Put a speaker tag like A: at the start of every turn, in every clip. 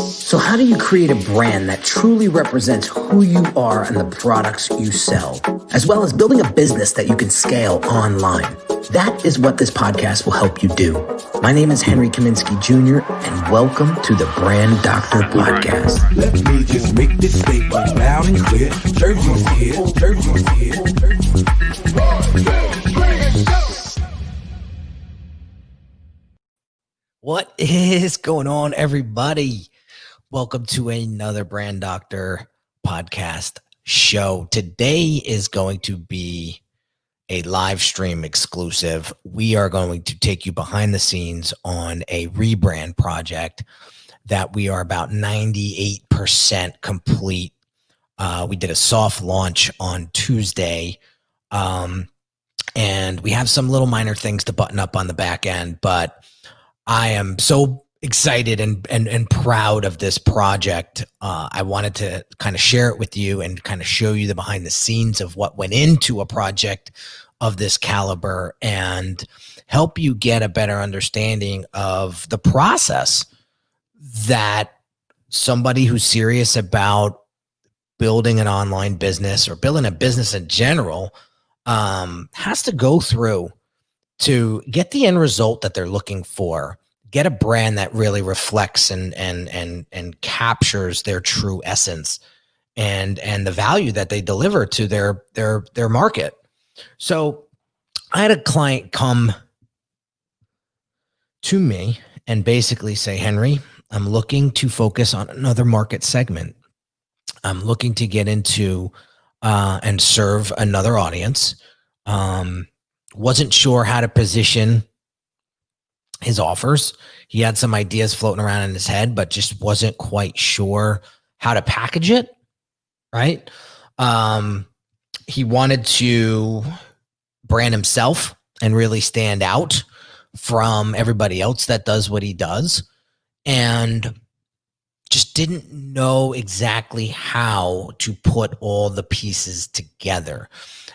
A: So how do you create a brand that truly represents who you are and the products you sell, as well as building a business that you can scale online? That is what this podcast will help you do. My name is Henry Kaminski Jr., and welcome to the Brand Doctor Podcast.
B: Let me just make this statement loud and clear. Jersey's here, Jersey's here.
C: What is going on, everybody? Welcome to another Brand Doctor podcast show. Today is going to be a live stream exclusive. We are going to take you behind the scenes on a rebrand project that we are about 98% complete. We did a soft launch on Tuesday, and we have some little minor things to button up on the back end, but I am so excited and proud of this project. I wanted to kind of share it with you and kind of show you the behind the scenes of what went into a project of this caliber and help you get a better understanding of the process that somebody who's serious about building an online business or building a business in general has to go through to get the end result that they're looking for, get a brand that really reflects and captures their true essence and the value that they deliver to their market. So I had a client come to me and basically say, Henry, I'm looking to focus on another market segment. I'm looking to get into and serve another audience. Wasn't sure how to position his offers. He had some ideas floating around in his head, but just wasn't quite sure how to package it, right? He wanted to brand himself and really stand out from everybody else that does what he does, and just didn't know exactly how to put all the pieces together.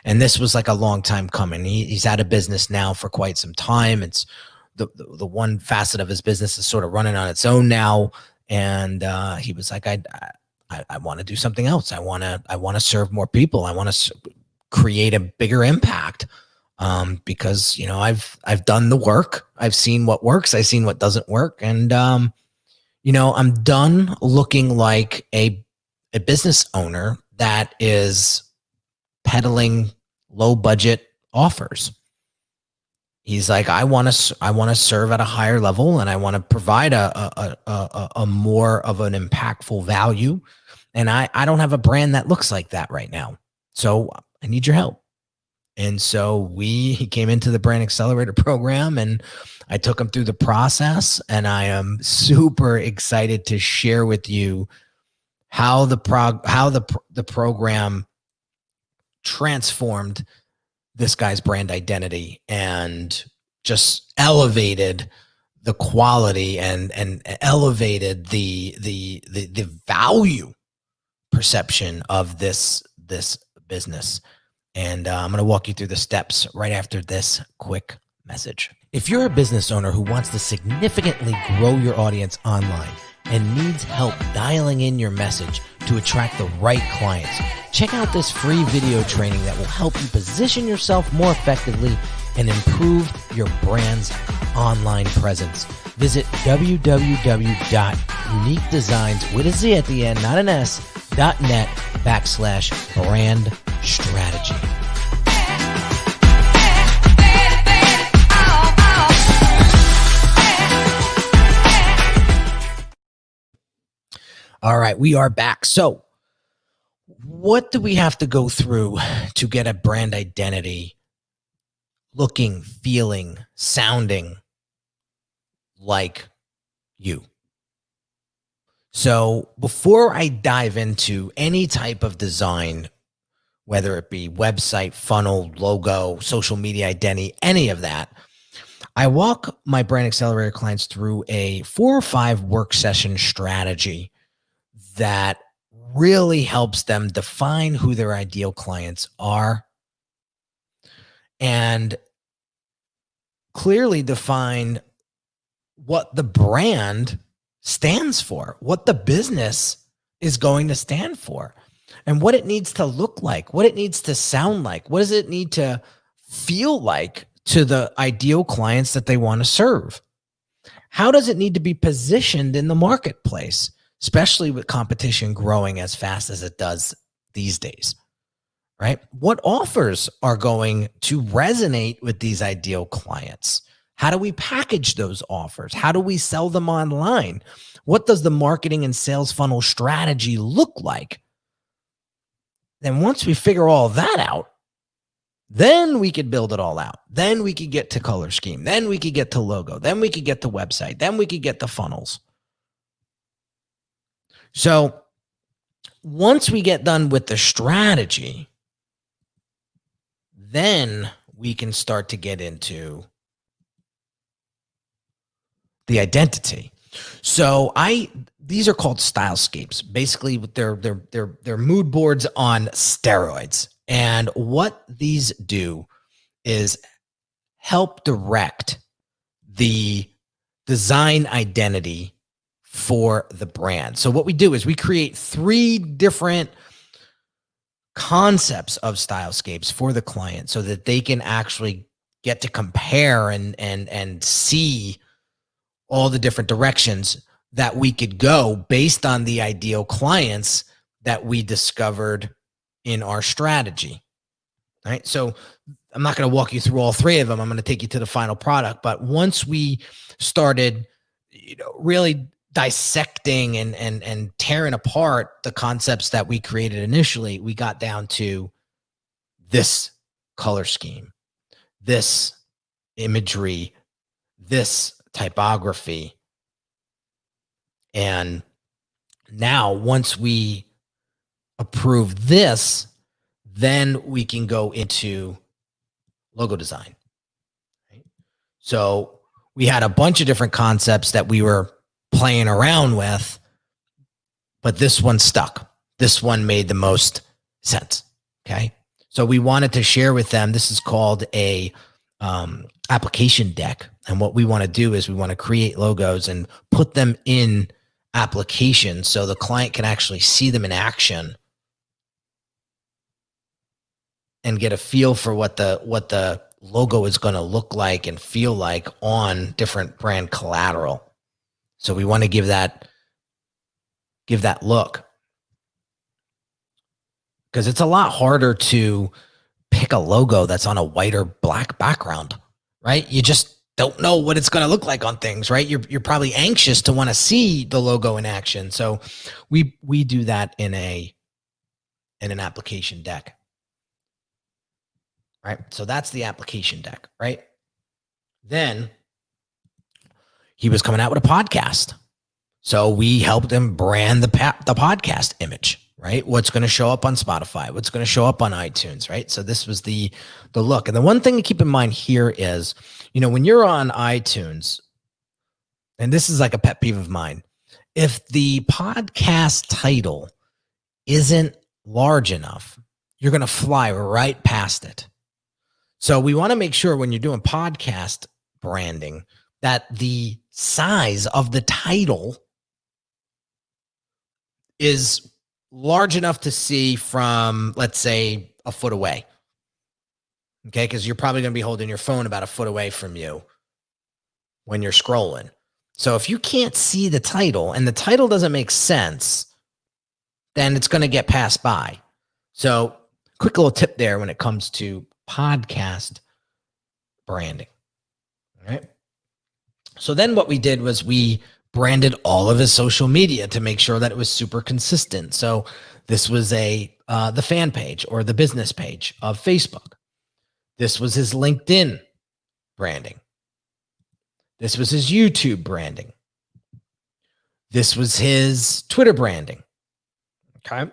C: And this was like a long time coming. He's out of business now for quite some time. It's the one facet of his business is sort of running on its own now. And he was like, I want to do something else. I want to serve more people. I want to create a bigger impact because, you know, I've done the work. I've seen what works. I've seen what doesn't work. And, you know, I'm done looking like a business owner that is peddling low budget offers. He's like, I want to serve at a higher level, and I want to provide a more of an impactful value. And I don't have a brand that looks like that right now. So I need your help. And so he came into the Brand Accelerator program, and I took him through the process, and I am super excited to share with you how the program transformed this guy's brand identity and just elevated the quality and elevated the value perception of this business. And I'm going to walk you through the steps right after this quick message. If you're a business owner who wants to significantly grow your audience online and needs help dialing in your message to attract the right clients, check out this free video training that will help you position yourself more effectively and improve your brand's online presence. Visit www.uniquedesignz, with a Z at the end, not an S, .net/brand strategy. All right, we are back. So what do we have to go through to get a brand identity looking, feeling, sounding like you? So before I dive into any type of design, whether it be website, funnel, logo, social media identity, any of that, I walk my Brand Accelerator clients through a 4 or 5 work session strategy that really helps them define who their ideal clients are and clearly define what the brand stands for, what the business is going to stand for, and what it needs to look like, what it needs to sound like, what does it need to feel like to the ideal clients that they want to serve. How does it need to be positioned in the marketplace, especially with competition growing as fast as it does these days, right? What offers are going to resonate with these ideal clients? How do we package those offers? How do we sell them online? What does the marketing and sales funnel strategy look like? Then once we figure all that out, then we could build it all out. Then we could get to color scheme. Then we could get to logo. Then we could get to website. Then we could get to funnels. So once we get done with the strategy, then we can start to get into the identity. So these are called Stylescapes. Basically, they're mood boards on steroids. And what these do is help direct the design identity for the brand. So what we do is we create 3 different concepts of Stylescapes for the client so that they can actually get to compare and see all the different directions that we could go based on the ideal clients that we discovered in our strategy. All right. So I'm not going to walk you through all 3 of them. I'm going to take you to the final product. But once we started, really dissecting and tearing apart the concepts that we created initially, we got down to this color scheme, this imagery, this typography. And now once we approve this, then we can go into logo design. Right? So we had a bunch of different concepts that we were playing around with, but this one stuck. This one made the most sense. Okay. So we wanted to share with them, this is called a application deck. And what we want to do is we want to create logos and put them in applications so the client can actually see them in action and get a feel for what the logo is going to look like and feel like on different brand collateral. So we want to give that look, because it's a lot harder to pick a logo that's on a white or black background, right? You just don't know what it's going to look like on things, right? You're probably anxious to want to see the logo in action. So we do that in an application deck. Right. So that's the application deck, right? Then he was coming out with a podcast. So we helped him brand the podcast image, right? What's going to show up on Spotify, what's going to show up on iTunes, right? So this was the look. And the one thing to keep in mind here is, when you're on iTunes, and this is like a pet peeve of mine, if the podcast title isn't large enough, you're going to fly right past it. So we want to make sure when you're doing podcast branding that the size of the title is large enough to see from, let's say, a foot away. Okay, because you're probably going to be holding your phone about a foot away from you when you're scrolling. So if you can't see the title and the title doesn't make sense, then it's going to get passed by. So quick little tip there when it comes to podcast branding. All right. So then what we did was we branded all of his social media to make sure that it was super consistent. So this was the fan page or the business page of Facebook. This was his LinkedIn branding. This was his YouTube branding. This was his Twitter branding. Okay.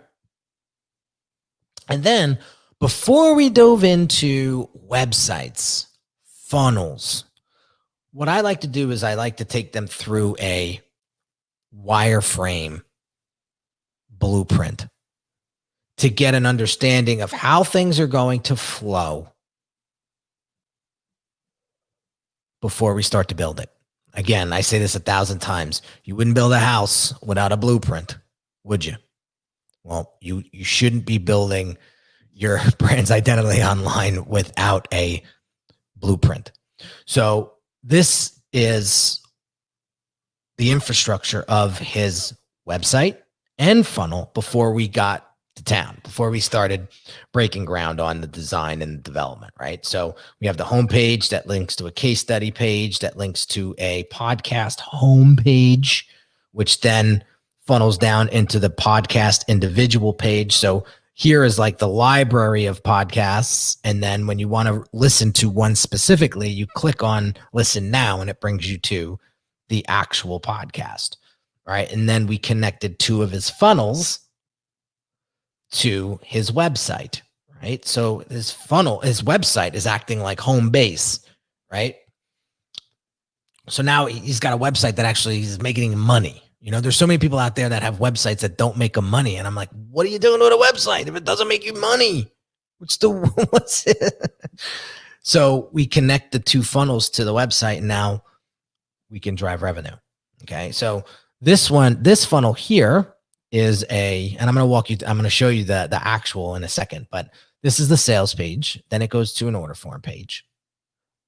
C: And then before we dove into websites, funnels, what I like to do is I like to take them through a wireframe blueprint to get an understanding of how things are going to flow before we start to build it. Again, I say this 1,000 times. You wouldn't build a house without a blueprint, would you? Well, you shouldn't be building your brand's identity online without a blueprint. So this is the infrastructure of his website and funnel before we got to town, before we started breaking ground on the design and development, right? So we have the homepage that links to a case study page that links to a podcast homepage, which then funnels down into the podcast individual page. So here is like the library of podcasts. And then when you want to listen to one specifically, you click on listen now and it brings you to the actual podcast, right? And then we connected 2 of his funnels to his website, right? So his website is acting like home base, right? So now he's got a website that actually is making money. You know, there's so many people out there that have websites that don't make them money. And I'm like, what are you doing with a website if it doesn't make you money? What's it? So we connect the 2 funnels to the website and now we can drive revenue. Okay. So this funnel here is and I'm going to show you the actual in a second, but this is the sales page. Then it goes to an order form page.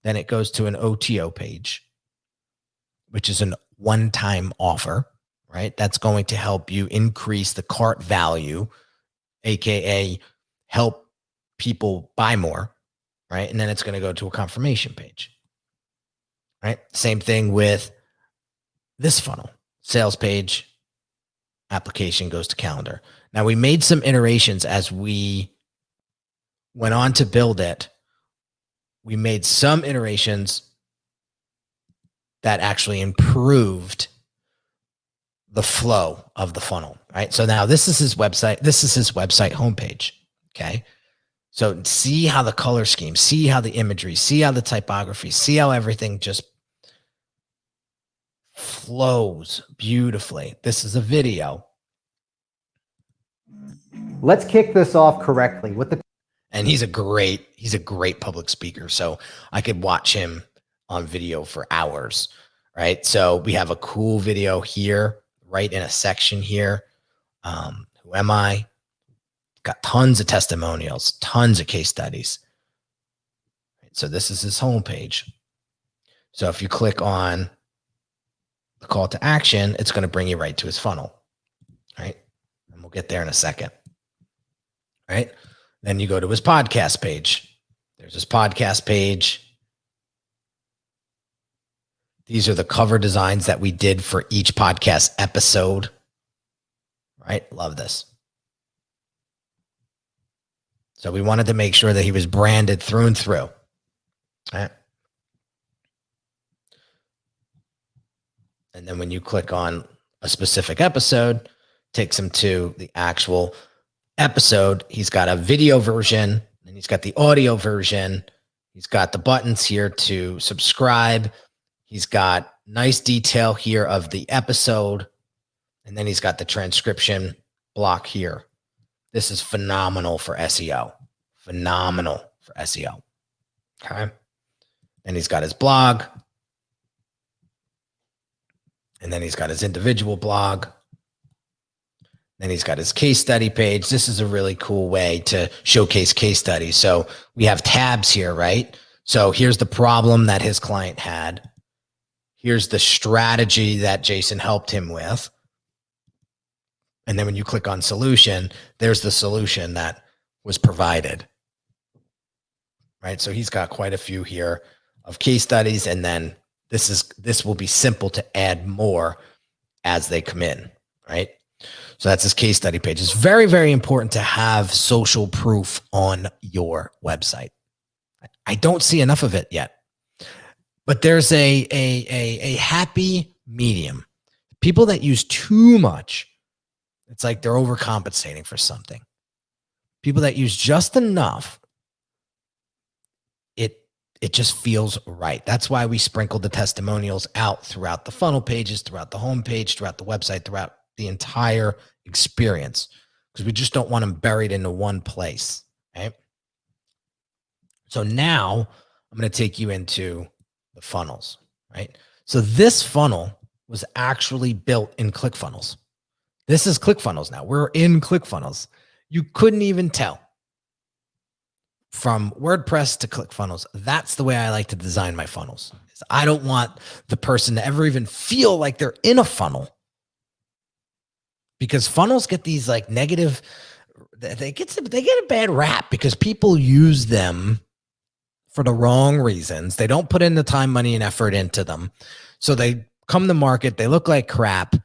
C: Then it goes to an OTO page, which is a one-time offer, right? That's going to help you increase the cart value, AKA help people buy more, right? And then it's going to go to a confirmation page, right? Same thing with this funnel, sales page, application goes to calendar. Now we made some iterations as we went on to build it. We made some iterations that actually improved the flow of the funnel, right? So now this is his website. This is his website homepage. Okay. So see how the color scheme, see how the imagery, see how the typography, see how everything just flows beautifully. This is a video.
D: Let's kick this off correctly with
C: and he's a great public speaker. So I could watch him on video for hours, right? So we have a cool video here, right in a section here. Who am I? Got tons of testimonials, tons of case studies. So this is his homepage. So if you click on the call to action, it's going to bring you right to his funnel, right? And we'll get there in a second, right? Then you go to his podcast page. There's his podcast page. These are the cover designs that we did for each podcast episode, right? Love this. So we wanted to make sure that he was branded through and through, right? And then when you click on a specific episode, takes him to the actual episode. He's got a video version and he's got the audio version. He's got the buttons here to subscribe. He's got nice detail here of the episode. And then he's got the transcription block here. This is phenomenal for SEO. Phenomenal for SEO. Okay. And he's got his blog. And then he's got his individual blog. Then he's got his case study page. This is a really cool way to showcase case studies. So we have tabs here, right? So here's the problem that his client had. Here's the strategy that Jason helped him with. And then when you click on solution, there's the solution that was provided, right? So he's got quite a few here of case studies. And then this will be simple to add more as they come in, right? So that's his case study page. It's very, very important to have social proof on your website. I don't see enough of it yet, but there's a happy medium. People that use too much, it's like they're overcompensating for something. People that use just enough, it just feels right. That's why we sprinkled the testimonials out throughout the funnel pages, throughout the homepage, throughout the website, throughout the entire experience, because we just don't want them buried into one place, right? So now I'm going to take you into the funnels, right? So this funnel was actually built in ClickFunnels. This is ClickFunnels now. We're in ClickFunnels. You couldn't even tell. From WordPress to ClickFunnels, that's the way I like to design my funnels. I don't want the person to ever even feel like they're in a funnel, because funnels get these like negative, they get a bad rap because people use them for the wrong reasons. They don't put in the time, money, and effort into them. So they come to market, they look like crap,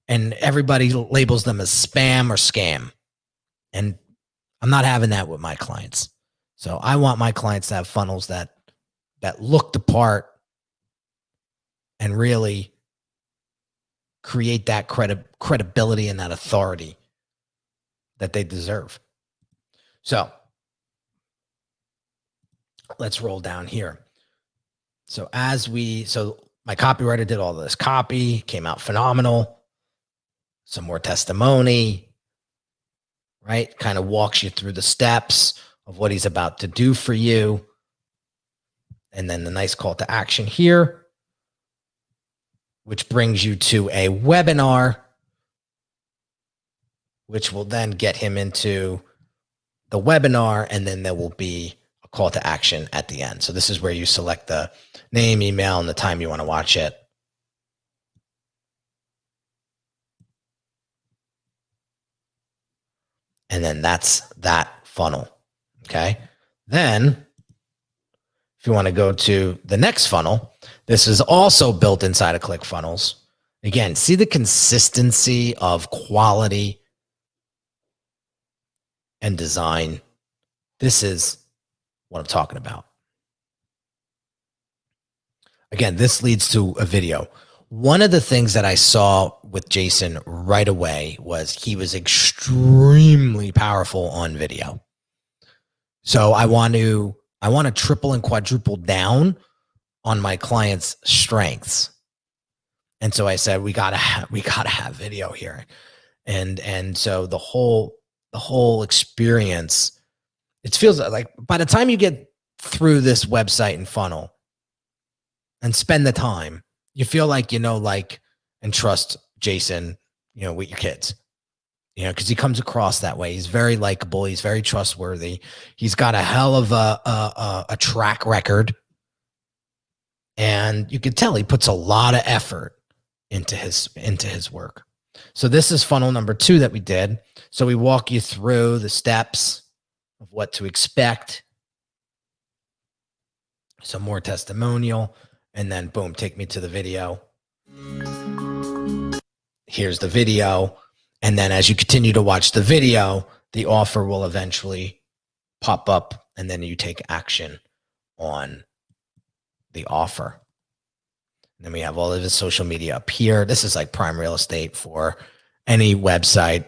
C: and everybody labels them as spam or scam. And I'm not having that with my clients. So I want my clients to have funnels that look the part and really create that credibility and that authority that they deserve. So let's roll down here. So my copywriter did all this copy, came out phenomenal. Some more testimony, right? Kind of walks you through the steps of what he's about to do for you. And then the nice call to action here, which brings you to a webinar, which will then get him into the webinar. And then there will be a call to action at the end. So this is where you select the name, email, and the time you want to watch it. And then that's that funnel. Okay. Then if you want to go to the next funnel, this is also built inside of ClickFunnels. Again, see the consistency of quality and design. This is what I'm talking about. Again, this leads to a video. One of the things that I saw with Jason right away was he was extremely powerful on video. So I want to triple and quadruple down on my clients' strengths. And so I said, we gotta have video here. And so the whole experience, it feels like by the time you get through this website and funnel and spend the time, you feel like, like and trust Jason, with your kids, because he comes across that way. He's very likable. He's very trustworthy. He's got a hell of a track record. And you can tell he puts a lot of effort into his work. So this is funnel number 2 that we did. So we walk you through the steps of what to expect. Some more testimonial. And then boom, take me to the video. Here's the video. And then as you continue to watch the video, the offer will eventually pop up, and then you take action on the offer. And then we have all of his social media up here. This is like prime real estate for any website.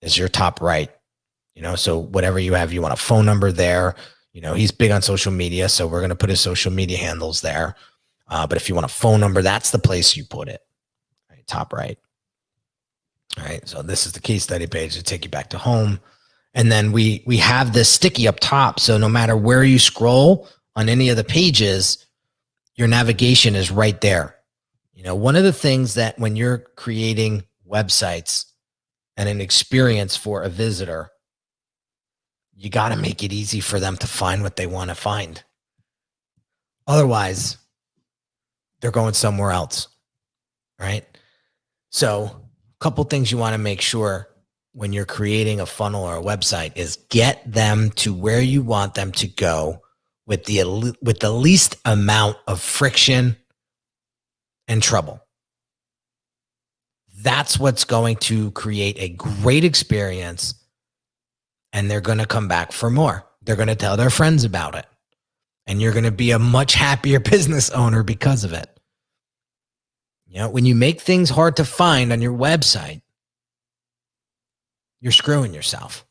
C: Is your top right. So whatever you have, you want a phone number there. He's big on social media, so we're going to put his social media handles there. But if you want a phone number, that's the place you put it. Right, top right. All right. So this is the case study page to take you back to home. And then we have this sticky up top. So no matter where you scroll on any of the pages, your navigation is right there. One of the things that when you're creating websites and an experience for a visitor, you got to make it easy for them to find what they want to find. Otherwise, they're going somewhere else, right? So a couple things you want to make sure when you're creating a funnel or a website is get them to where you want them to go with the least amount of friction and trouble. That's what's going to create a great experience, and they're going to come back for more. They're going to tell their friends about it. And you're going to be a much happier business owner because of it. When you make things hard to find on your website, you're screwing yourself.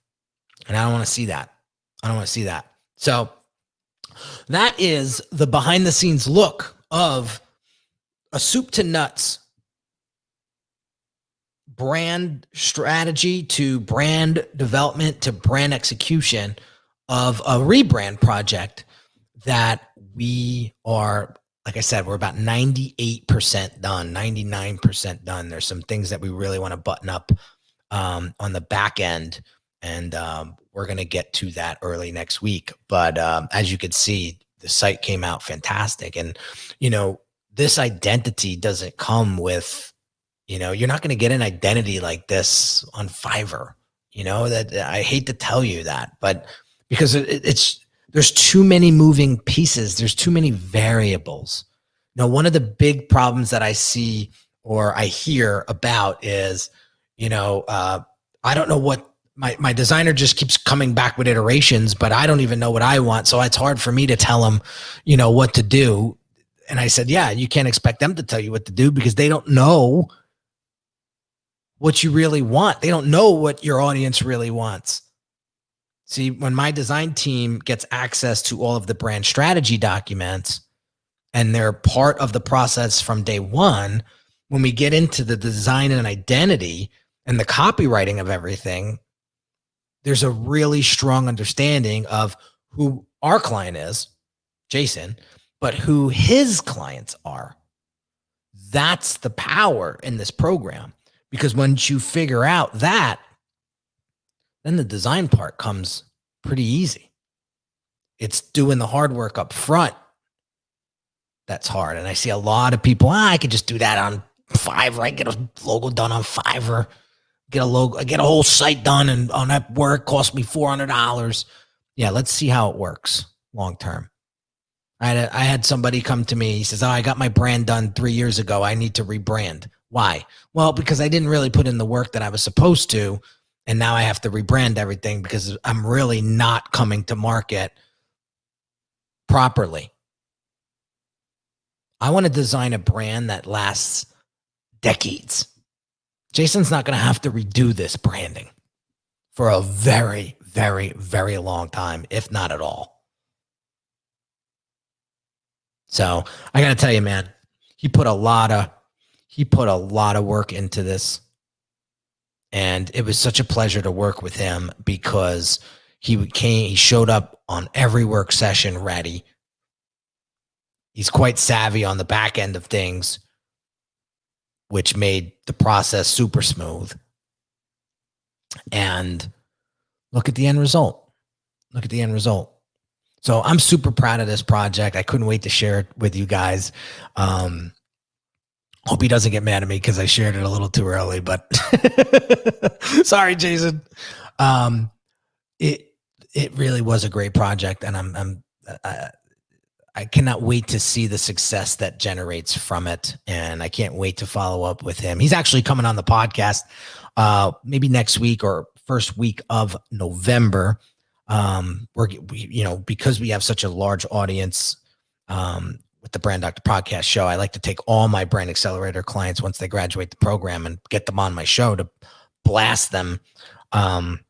C: And I don't want to see that. So that is the behind the scenes look of a soup to nuts brand strategy to brand development to brand execution of a rebrand project that we are like I said, we're about 98% done, 99% done. There's some things that we really want to button up on the back end, and we're going to get to that early next week. But as you can see, the site came out fantastic. And, this identity doesn't come with, you're not going to get an identity like this on Fiverr. That I hate to tell you that, but because there's too many moving pieces. There's too many variables. Now, one of the big problems that I see or I hear about is, I don't know what my designer just keeps coming back with iterations, but I don't even know what I want. So it's hard for me to tell them, what to do. And I said, yeah, you can't expect them to tell you what to do because they don't know what you really want. They don't know what your audience really wants. See, when my design team gets access to all of the brand strategy documents and they're part of the process from day one, when we get into the design and identity and the copywriting of everything, there's a really strong understanding of who our client is, Jason, but who his clients are. That's the power in this program, because once you figure out that, then the design part comes pretty easy. It's doing the hard work up front that's hard. And I see a lot of people, I could just do that on Fiverr. I get a logo done on Fiverr, get a logo, I get a whole site done, and on that work cost me $400. Yeah, let's see how it works long term. I had somebody come to me. He says, I got my brand done 3 years ago. I need to rebrand. Why? Well, because I didn't really put in the work that I was supposed to. And now I have to rebrand everything because I'm really not coming to market properly. I want to design a brand that lasts decades. Jason's not going to have to redo this branding for a very, very, very long time, if not at all. So I got to tell you, man, he put a lot of work into this. And it was such a pleasure to work with him because he showed up on every work session ready. He's quite savvy on the back end of things, which made the process super smooth. And look at the end result. Look at the end result. So I'm super proud of this project. I couldn't wait to share it with you guys. Hope he doesn't get mad at me because I shared it a little too early, but sorry, Jason. It really was a great project, and I cannot wait to see the success that generates from it, and I can't wait to follow up with him. He's actually coming on the podcast maybe next week or first week of November. Because we have such a large audience with the Brand Doctor podcast show, I like to take all my Brand Accelerator clients once they graduate the program and get them on my show to blast them out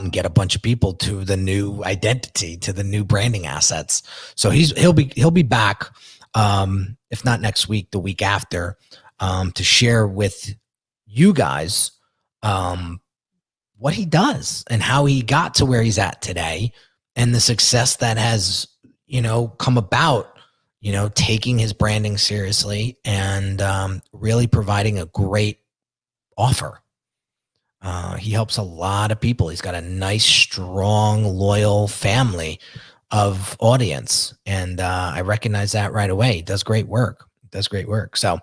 C: and get a bunch of people to the new identity, to the new branding assets. So he'll be back, if not next week, the week after, to share with you guys what he does and how he got to where he's at today and the success that has, come about, taking his branding seriously and really providing a great offer. He helps a lot of people. He's got a nice, strong, loyal family of audience. And I recognize that right away. He does great work. So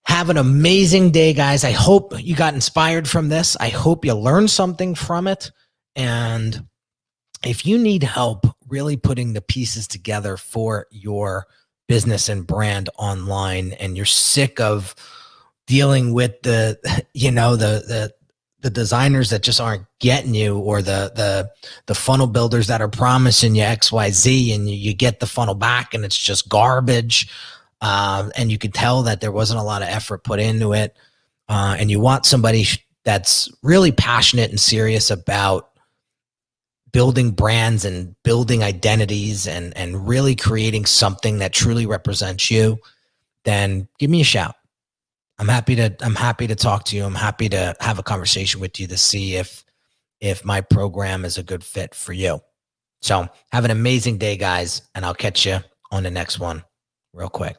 C: have an amazing day, guys. I hope you got inspired from this. I hope you learned something from it. And if you need help really putting the pieces together for your business and brand online, and you're sick of dealing with the designers that just aren't getting you, or the funnel builders that are promising you XYZ and you get the funnel back and it's just garbage. And you could tell that there wasn't a lot of effort put into it. And you want somebody that's really passionate and serious about building brands and building identities and really creating something that truly represents you, then give me a shout. I'm happy to talk to you. I'm happy to have a conversation with you to see if my program is a good fit for you. So have an amazing day, guys, and I'll catch you on the next one real quick.